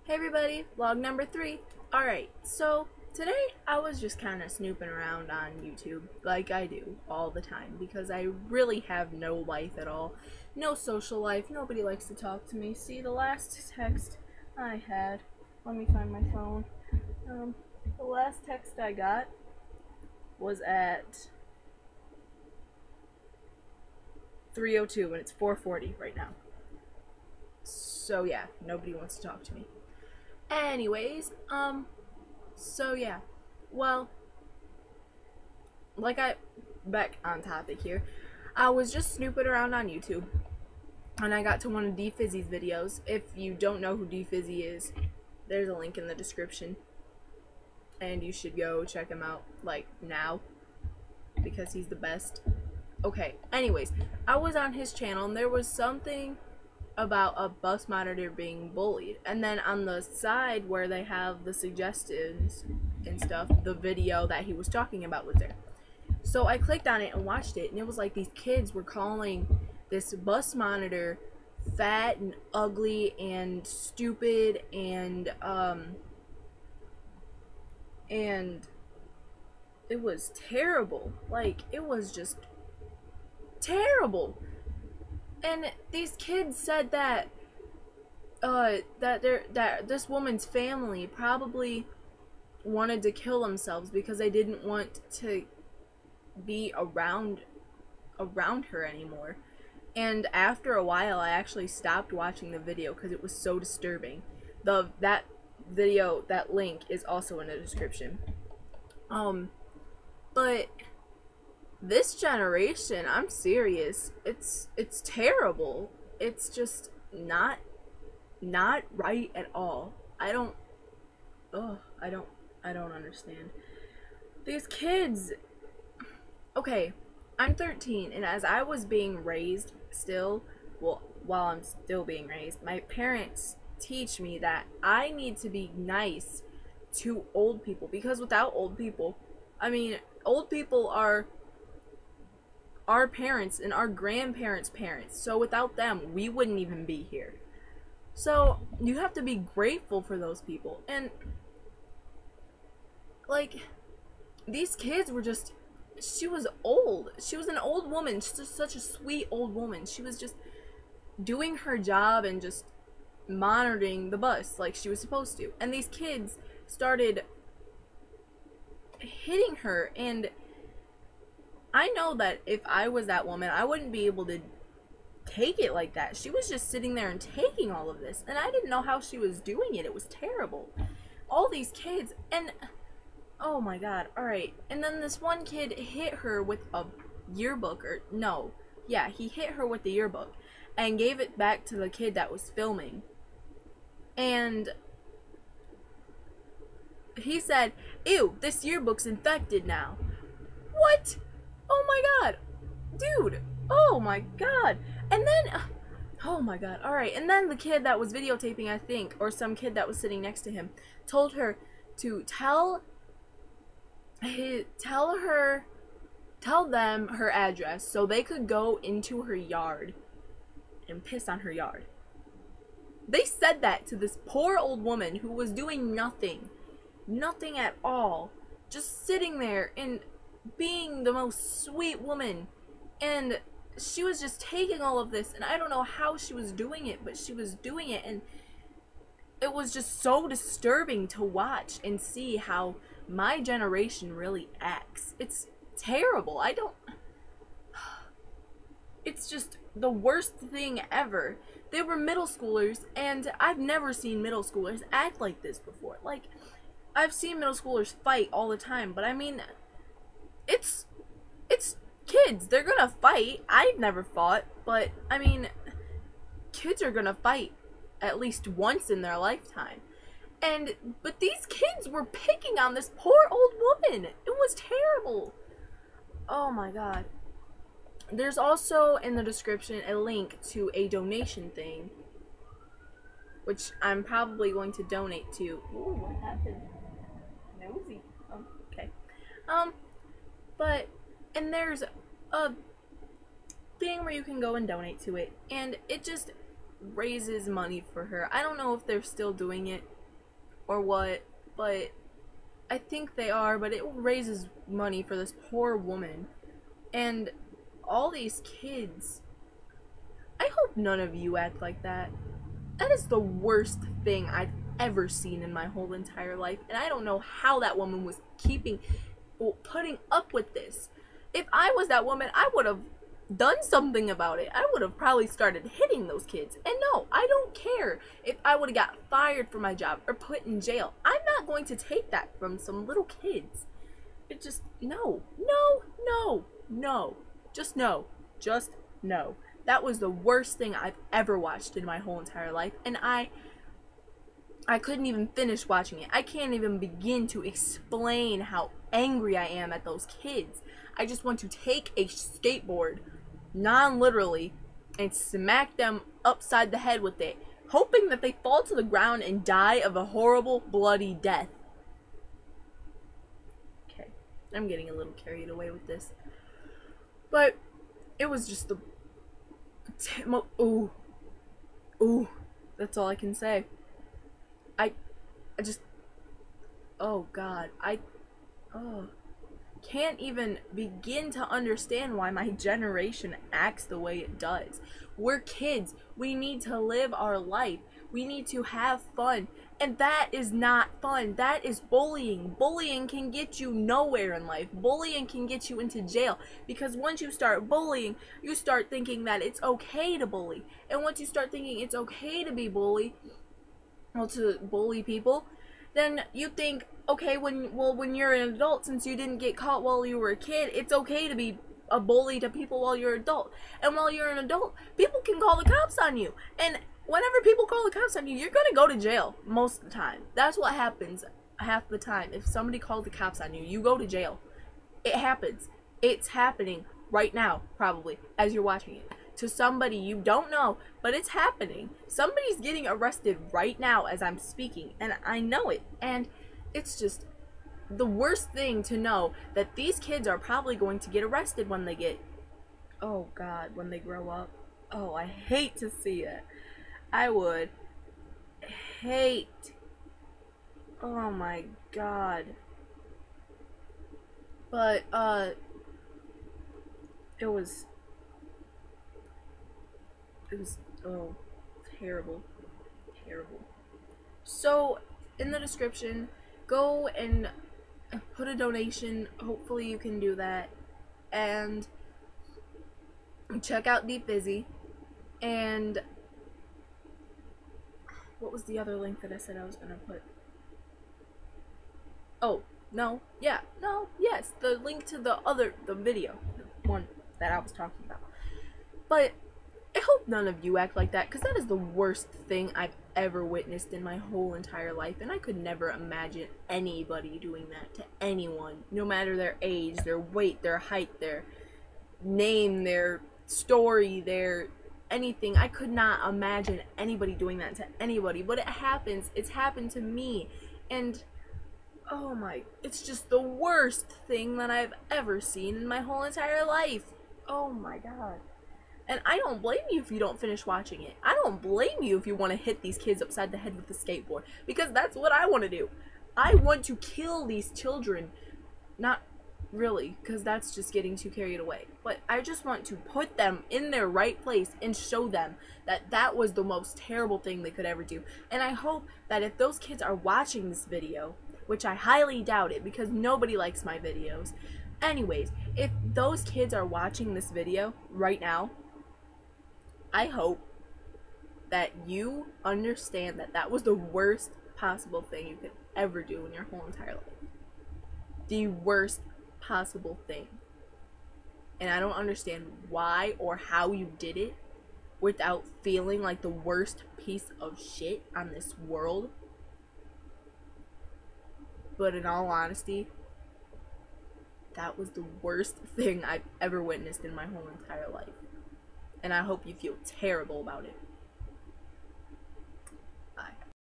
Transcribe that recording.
Hey everybody, vlog number 3. Alright, so today I was just kind of snooping around on YouTube like I do all the time because I really have no life at all. No social life, nobody likes to talk to me. See, the last text I had, let me find my phone. The last text I got was at 3:02 and it's 4:40 right now. So yeah, nobody wants to talk to me. Anyways, so yeah, well, back on topic here, I was just snooping around on YouTube, and I got to one of D Fizzy's videos. If you don't know who D Fizzy is, there's a link in the description, and you should go check him out, like, now, because he's the best. Okay, anyways, I was on his channel, and there was something about a bus monitor being bullied, and then on the side where they have the suggestions and stuff, the video that he was talking about was there. So I clicked on it and watched it, and it was like these kids were calling this bus monitor fat and ugly and stupid and it was terrible. Like, it was just terrible. And these kids said that this woman's family probably wanted to kill themselves because they didn't want to be around her anymore. And after a while, I actually stopped watching the video because it was so disturbing. That video, that link is also in the description. But this generation, I'm serious, it's terrible. It's just not right at all. I don't understand. These kids, okay, I'm 13, and as I was being raised still, well, while I'm still being raised, my parents teach me that I need to be nice to old people, because without old people, I mean, old people are our parents and our grandparents' parents, so without them we wouldn't even be here. So you have to be grateful for those people. And like, these kids were just, she was old, she was an old woman, just such a sweet old woman. She was just doing her job and just monitoring the bus like she was supposed to, and these kids started hitting her. And I know that if I was that woman, I wouldn't be able to take it like that. She was just sitting there and taking all of this, and I didn't know how she was doing it. It was terrible. All these kids, and oh my god, alright. And then this one kid hit her with a yearbook, or no, yeah, he hit her with the yearbook and gave it back to the kid that was filming. And he said, "Ew, this yearbook's infected now." What? Oh my god, dude, oh my god. And then, oh my god, alright, and then the kid that was videotaping, I think, or some kid that was sitting next to him, told her to tell them her address so they could go into her yard and piss on her yard. They said that to this poor old woman who was doing nothing at all, just sitting there and being the most sweet woman, and she was just taking all of this, and I don't know how she was doing it, but she was doing it, and it was just so disturbing to watch and see how my generation really acts. It's terrible. It's just the worst thing ever. They were middle schoolers, and I've never seen middle schoolers act like this before. Like, I've seen middle schoolers fight all the time, but I mean, it's kids. They're gonna fight. I've never fought, but I mean, kids are gonna fight at least once in their lifetime. But these kids were picking on this poor old woman. It was terrible. Oh my god. There's also in the description a link to a donation thing, which I'm probably going to donate to. Ooh, what happened? Nosy. Oh, okay. And there's a thing where you can go and donate to it, and it just raises money for her. I don't know if they're still doing it, or what, but I think they are, but it raises money for this poor woman. And all these kids, I hope none of you act like that. That is the worst thing I've ever seen in my whole entire life, and I don't know how that woman was putting up with this. If I was that woman, I would have done something about it. I would have probably started hitting those kids. And no, I don't care if I would have got fired from my job or put in jail. I'm not going to take that from some little kids. It just, no, no, no, no. Just no. Just no. That was the worst thing I've ever watched in my whole entire life. And I couldn't even finish watching it. I can't even begin to explain how angry I am at those kids. I just want to take a skateboard, non-literally, and smack them upside the head with it, hoping that they fall to the ground and die of a horrible, bloody death. Okay, I'm getting a little carried away with this. But it was just the... Ooh. Ooh. That's all I can say. I just... Oh, God. Can't even begin to understand why my generation acts the way it does. We're kids. We need to live our life. We need to have fun. And that is not fun. That is bullying. Bullying can get you nowhere in life. Bullying can get you into jail. Because once you start bullying, you start thinking that it's okay to bully. And once you start thinking it's okay to be bullied, well, to bully people, then you think, okay, when you're an adult, since you didn't get caught while you were a kid, it's okay to be a bully to people while you're an adult. And while you're an adult, people can call the cops on you. And whenever people call the cops on you, you're gonna go to jail most of the time. That's what happens half the time. If somebody calls the cops on you, you go to jail. It happens. It's happening right now, probably, as you're watching it. To somebody you don't know, but it's happening. Somebody's getting arrested right now as I'm speaking, and I know it. And it's just the worst thing to know that these kids are probably going to get arrested when they get, oh God, when they grow up. Oh, I hate to see it. I would hate. Oh my God. But, it was, oh, terrible. Terrible. So, in the description, go and put a donation. Hopefully you can do that. And check out Deep Busy. And what was the other link that I said I was going to put? Oh, no. Yeah. No. Yes. The link to the video. The one that I was talking about. But I hope none of you act like that, because that is the worst thing I've ever witnessed in my whole entire life, and I could never imagine anybody doing that to anyone, no matter their age, their weight, their height, their name, their story, their anything. I could not imagine anybody doing that to anybody, but it happens. It's happened to me, and oh my, it's just the worst thing that I've ever seen in my whole entire life. Oh my God. And I don't blame you if you don't finish watching it. I don't blame you if you want to hit these kids upside the head with the skateboard. Because that's what I want to do. I want to kill these children. Not really, because that's just getting too carried away. But I just want to put them in their right place and show them that that was the most terrible thing they could ever do. And I hope that if those kids are watching this video, which I highly doubt it because nobody likes my videos. Anyways, if those kids are watching this video right now, I hope that you understand that that was the worst possible thing you could ever do in your whole entire life. The worst possible thing. And I don't understand why or how you did it without feeling like the worst piece of shit on this world. But in all honesty, that was the worst thing I've ever witnessed in my whole entire life. And I hope you feel terrible about it.